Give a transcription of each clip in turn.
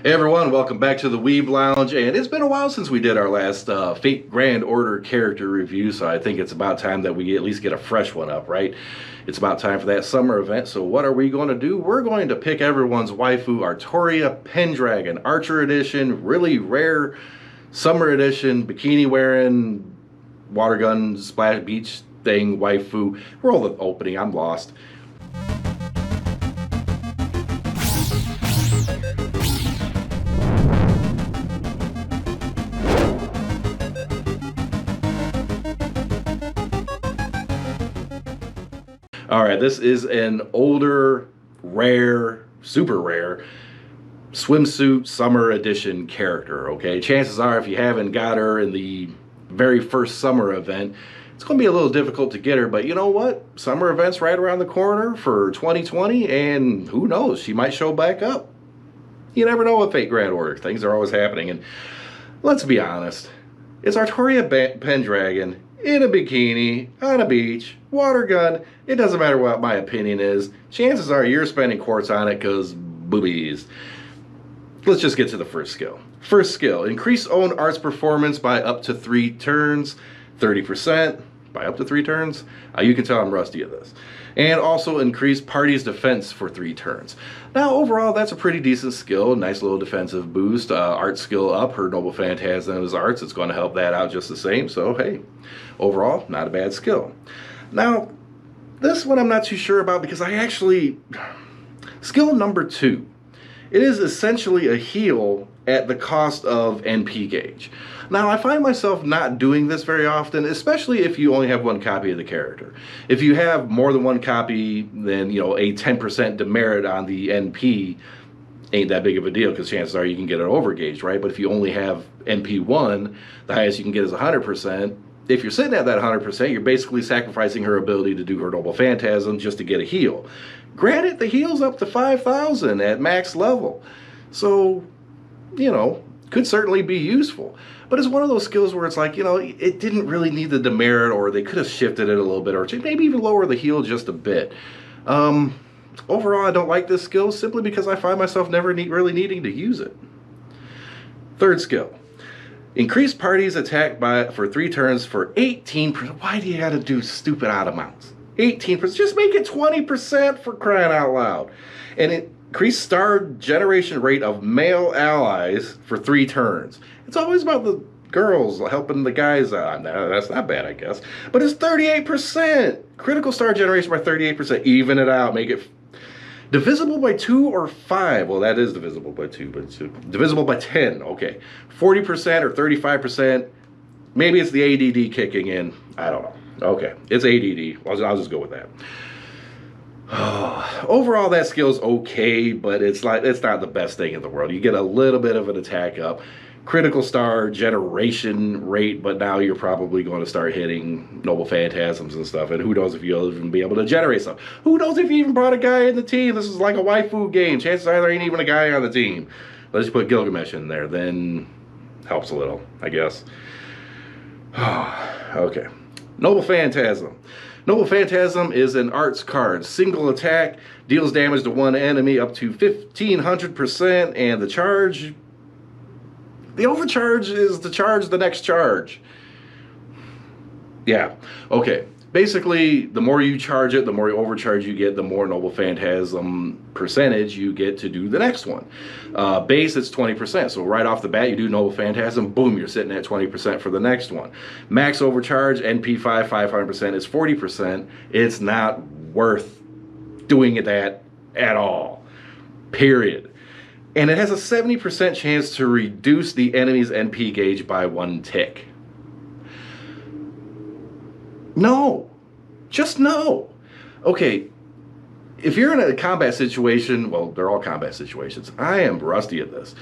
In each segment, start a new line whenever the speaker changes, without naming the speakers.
Hey everyone, welcome back to the Weeb Lounge, and it's been a while since we did our last Fate Grand Order character review, so I think it's about time that we at least get a fresh one up, right? It's about time for that summer event, so what are we going to do? We're going to pick everyone's waifu, Artoria Pendragon, Archer Edition, really rare Summer Edition, bikini-wearing, water gun, splash beach thing, waifu. Roll the opening, I'm lost. All right, this is an older, rare, super rare swimsuit summer edition character, okay? Chances are if you haven't got her in the very first summer event, it's going to be a little difficult to get her, but you know what? Summer event's right around the corner for 2020, and who knows? She might show back up. You never know with Fate Grand Order. Things are always happening, and let's be honest. It's Artoria Pendragon in a bikini, on a beach, water gun. It doesn't matter what my opinion is. Chances are you're spending quartz on it because boobies. Let's just get to the first skill. First skill, increase own arts performance by up to 3 turns, 30% by up to 3 turns. You can tell I'm rusty at this. And also increase party's defense for 3 turns. Now overall that's a pretty decent skill, nice little defensive boost. Art skill up, her Noble Phantasm's arts, it's going to help that out just the same, so hey, overall not a bad skill. Now this one I'm not too sure about because skill number 2, it is essentially a heal at the cost of NP gauge. Now, I find myself not doing this very often, especially if you only have 1 copy of the character. If you have more than 1 copy, then, you know, a 10% demerit on the NP ain't that big of a deal because chances are you can get it overgauged, right? But if you only have NP1, the highest you can get is 100%. If you're sitting at that 100%, you're basically sacrificing her ability to do her Noble Phantasm just to get a heal. Granted, the heal's up to 5,000 at max level. So, you know, could certainly be useful. But it's one of those skills where it's like, you know, it didn't really need the demerit, or they could have shifted it a little bit, or maybe even lower the heal just a bit. Overall, I don't like this skill simply because I find myself never really needing to use it. Third skill. Increase party's attack for 3 turns for 18%. Why do you gotta do stupid odd amounts? 18%. Just make it 20% for crying out loud. And increase star generation rate of male allies for 3 turns. It's always about the girls helping the guys out. That's not bad, I guess. But it's 38%. Critical star generation by 38%. Even it out. Make it divisible by 2 or 5. Well, that is divisible by 2, but it's divisible by 10. Okay. 40% or 35%. Maybe it's the ADD kicking in. I don't know. Okay. It's ADD. I'll just go with that. Overall, that skill's okay, but it's not the best thing in the world. You get a little bit of an attack up. Critical star generation rate, but now you're probably going to start hitting Noble Phantasms and stuff, and who knows if you'll even be able to generate stuff. Who knows if you even brought a guy in the team? This is like a waifu game. Chances are there ain't even a guy on the team. Let's just put Gilgamesh in there, then helps a little, I guess. Okay. Noble Phantasm. Noble Phantasm is an arts card. Single attack, deals damage to 1 enemy up to 1,500%, and the overcharge is to charge the next charge. Yeah, okay. Basically, the more you charge it, the more overcharge you get, the more Noble Phantasm percentage you get to do the next one. Base, it's 20%. So right off the bat, you do Noble Phantasm, boom, you're sitting at 20% for the next one. Max overcharge, NP5, 500% is 40%. It's not worth doing that at all. Period. And it has a 70% chance to reduce the enemy's NP gauge by 1 tick. No. Just no. Okay, if you're in a combat situation, well, they're all combat situations. I am rusty at this.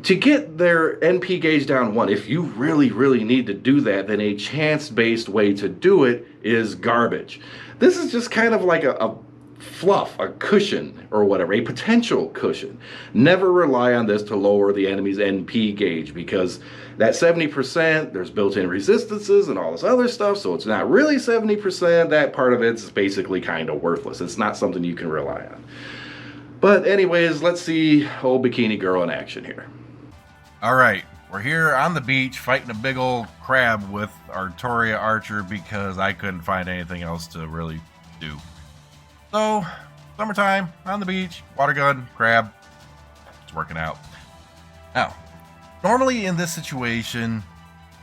To get their NP gauge down 1, if you really, really need to do that, then a chance-based way to do it is garbage. This is just kind of like a fluff, a cushion, or whatever, a potential cushion. Never rely on this to lower the enemy's NP gauge, because that 70%, there's built-in resistances and all this other stuff, so it's not really 70%. That part of it's basically kind of worthless. It's not something you can rely on. But anyways, let's see old Bikini Girl in action here.
Alright, we're here on the beach fighting a big old crab with Artoria Archer because I couldn't find anything else to really do. So, summertime, on the beach, water gun, crab, it's working out. Now, normally in this situation,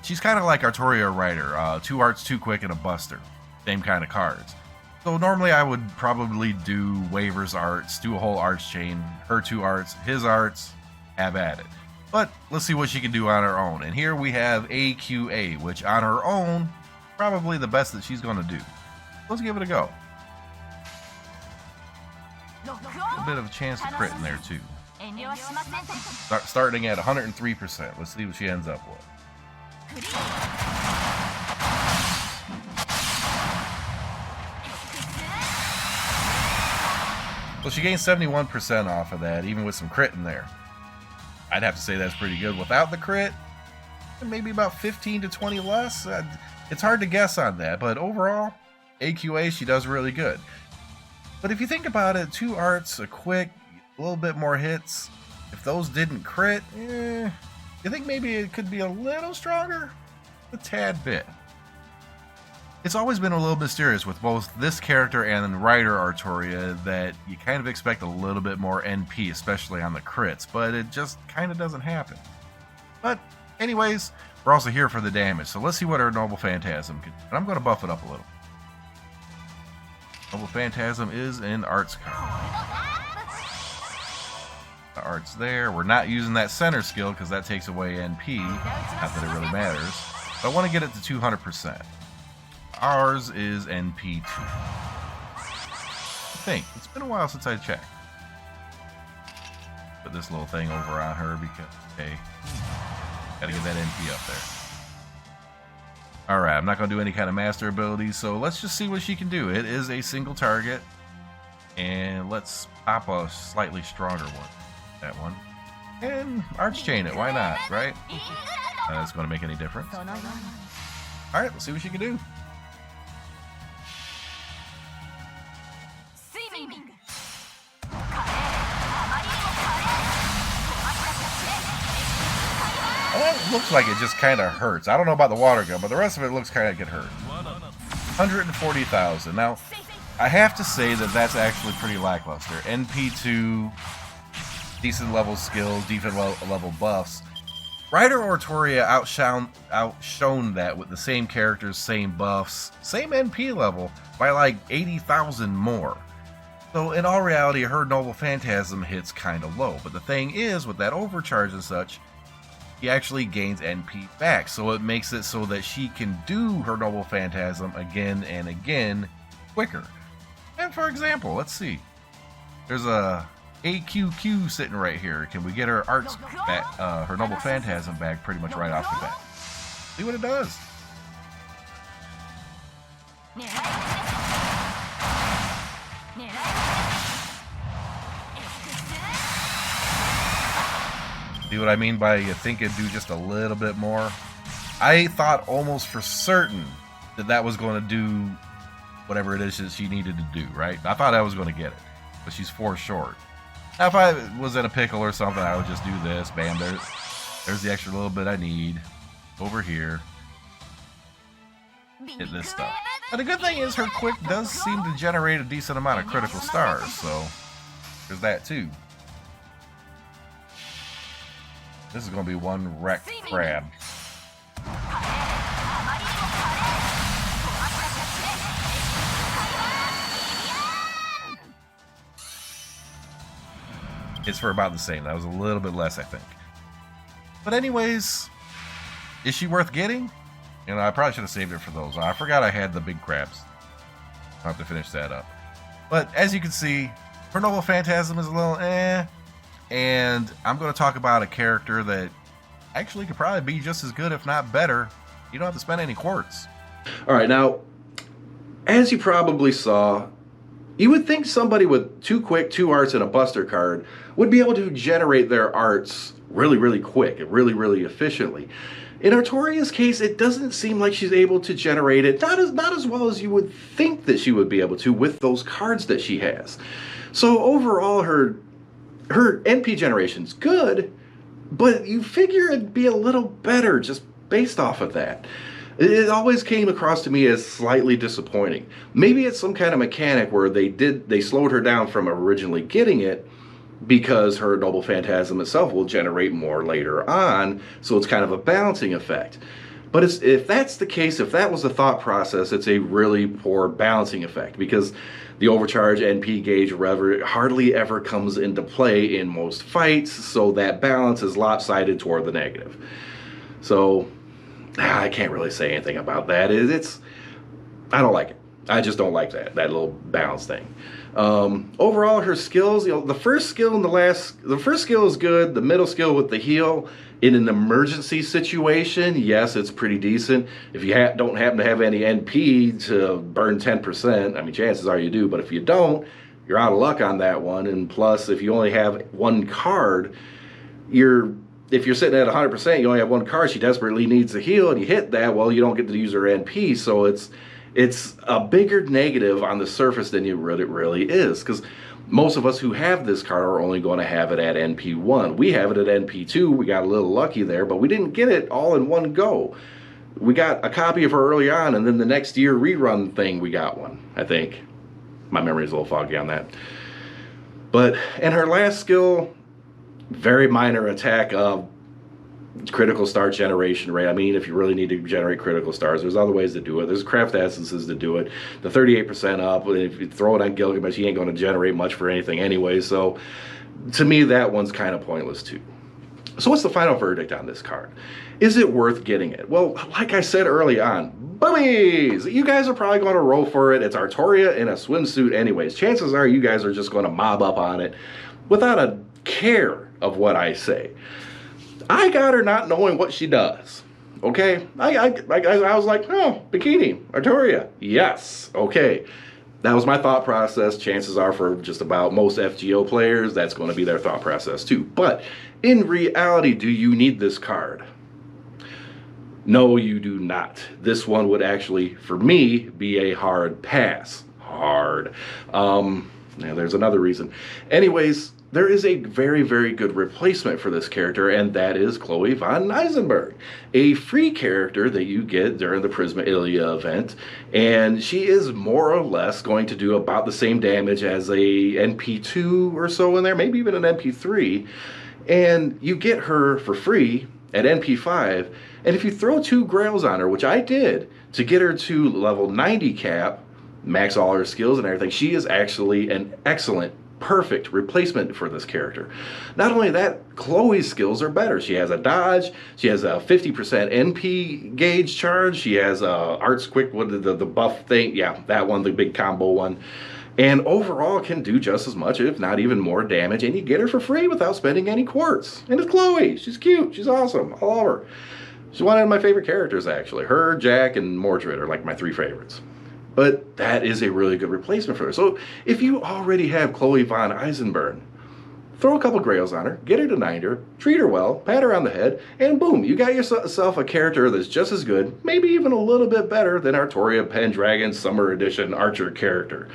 she's kind of like Artoria Rider, 2 arts, 2 quick, and a buster. Same kind of cards. So normally I would probably do Waver's arts, do a whole arts chain, her 2 arts, his arts, have at it. But let's see what she can do on her own. And here we have AQA, which on her own, probably the best that she's going to do. Let's give it a go. A bit of a chance to crit in there too. Starting at 103%. Let's see what she ends up with. So she gains 71% off of that, even with some crit in there. I'd have to say that's pretty good. Without the crit, maybe about 15 to 20 less. It's hard to guess on that, but overall, AQA, she does really good. But if you think about it, 2 arts, a quick, a little bit more hits. If those didn't crit, you think maybe it could be a little stronger? A tad bit. It's always been a little mysterious with both this character and Rider Artoria that you kind of expect a little bit more NP, especially on the crits, but it just kind of doesn't happen. But anyways, we're also here for the damage, so let's see what our Noble Phantasm can do. And I'm going to buff it up a little. Noble Phantasm is an arts card. The arts there. We're not using that center skill because that takes away NP. Not that it really matters. But I want to get it to 200%. Ours is NP2. I think. It's been a while since I checked. Put this little thing over on her because, okay, gotta get that NP up there. Alright, I'm not going to do any kind of master abilities, so let's just see what she can do. It is a single target. And let's pop a slightly stronger one. That one. And arch chain it, why not, right? That's going to make any difference. Alright, let's see what she can do. Well, it looks like it just kind of hurts. I don't know about the water gun, but the rest of it looks kind of get hurt. 140,000. Now, I have to say that that's actually pretty lackluster. NP2, decent level skills, decent level buffs. Rider Artoria outshone that with the same characters, same buffs, same NP level by like 80,000 more. So in all reality, her Noble Phantasm hits kind of low. But the thing is, with that overcharge and such, he actually gains NP back. So it makes it so that she can do her Noble Phantasm again and again quicker. And for example, let's see. There's a AQQ sitting right here. Can we get her arts back, her Noble Phantasm back pretty much right off the bat? See what it does. See what I mean by you think it'd do just a little bit more? I thought almost for certain that that was going to do whatever it is that she needed to do, right? I thought I was going to get it, but she's 4 short. Now, if I was in a pickle or something, I would just do this. Bam, there's the extra little bit I need. Over here. Hit this stuff. Now, the good thing is her quick does seem to generate a decent amount of critical stars, so there's that too. This is going to be one wrecked crab. It's for about the same. That was a little bit less, I think. But anyways, is she worth getting? You know, I probably should have saved it for those. I forgot I had the big crabs. I'll have to finish that up. But as you can see, her Noble Phantasm is a little and I'm going to talk about a character that actually could probably be just as good, if not better. You don't have to spend any quartz.
Alright, now, as you probably saw, you would think somebody with 2 quick, 2 arts, and a buster card would be able to generate their arts really, really quick and really, really efficiently. In Artoria's case, it doesn't seem like she's able to generate it not as well as you would think that she would be able to with those cards that she has. So overall, her her NP generation's good, but you figure it'd be a little better just based off of that. It always came across to me as slightly disappointing. Maybe it's some kind of mechanic where they slowed her down from originally getting it, because her noble phantasm itself will generate more later on, so it's kind of a balancing effect. But if that's the case, if that was the thought process, it's a really poor balancing effect, because the overcharge NP gauge hardly ever comes into play in most fights, so that balance is lopsided toward the negative. So I can't really say anything about that. I don't like it. I just don't like that little balance thing. Overall, her skills, the first skill is good. The middle skill with the heal in an emergency situation, yes, it's pretty decent. If you don't happen to have any NP to burn 10%, I mean, chances are you do, but if you don't, you're out of luck on that one. And plus, if you only have one card, if you're sitting at 100%, you only have one card, she desperately needs a heal, and you hit that, well, you don't get to use her NP, so it's a bigger negative on the surface than it really is, because most of us who have this card are only going to have it at NP1. We have it at NP2. We got a little lucky there, but we didn't get it all in one go. We got a copy of her early on, and then the next year rerun thing, we got one, I think. My memory's a little foggy on that. And her last skill, very minor attack of critical star generation rate. I mean, if you really need to generate critical stars, there's other ways to do it. There's craft essences to do it. The 38% up, and if you throw it on Gilgamesh, he ain't going to generate much for anything anyway. So to me, that one's kind of pointless too. So what's the final verdict on this card? Is it worth getting it? Well, like I said early on, boobies! You guys are probably going to roll for it. It's Artoria in a swimsuit anyways. Chances are you guys are just going to mob up on it without a care of what I say. I got her not knowing what she does. Okay? I was like, oh, bikini, Artoria. Yes. Okay. That was my thought process. Chances are for just about most FGO players, that's going to be their thought process too. But in reality, do you need this card? No, you do not. This one would actually, for me, be a hard pass. Hard. Now there's another reason. Anyways, there is a very, very good replacement for this character, and that is Chloe von Eisenberg, a free character that you get during the Prisma Ilia event, and she is more or less going to do about the same damage as a NP2 or so in there, maybe even an NP3, and you get her for free at NP5, and if you throw 2 Grails on her, which I did, to get her to level 90 cap, max all her skills and everything, she is actually an excellent, perfect replacement for this character. Not only that, Chloe's skills are better. She has a dodge, she has a 50% NP gauge charge, she has a Arts Quick, the buff thing, yeah, that one, the big combo one, and overall can do just as much, if not even more damage, and you get her for free without spending any quartz. And it's Chloe. She's cute. She's awesome. I love her. She's one of my favorite characters, actually. Her, Jack, and Mordred are like my 3 favorites. But that is a really good replacement for her. So if you already have Chloe von Eisenberg, throw a couple Grails on her, get her to 90 her, treat her well, pat her on the head, and boom, you got yourself a character that's just as good, maybe even a little bit better than Artoria Pendragon Summer Edition Archer character.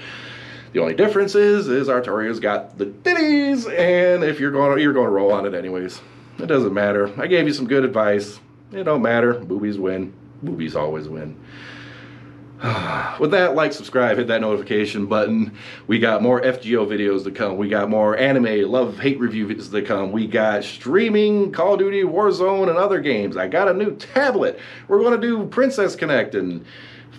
The only difference is Artoria's got the titties, and if you're going to roll on it anyways. It doesn't matter. I gave you some good advice. It don't matter. Boobies win. Boobies always win. With that, like, subscribe, hit that notification button. We got more FGO videos to come. We got more anime, love, hate reviews to come. We got streaming, Call of Duty, Warzone, and other games. I got a new tablet. We're going to do Princess Connect and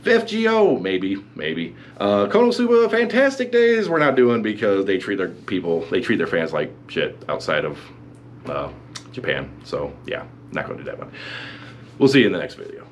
FGO, maybe. Konosuba Fantastic Days we're not doing because they treat their fans like shit outside of Japan. So, yeah, not going to do that one. We'll see you in the next video.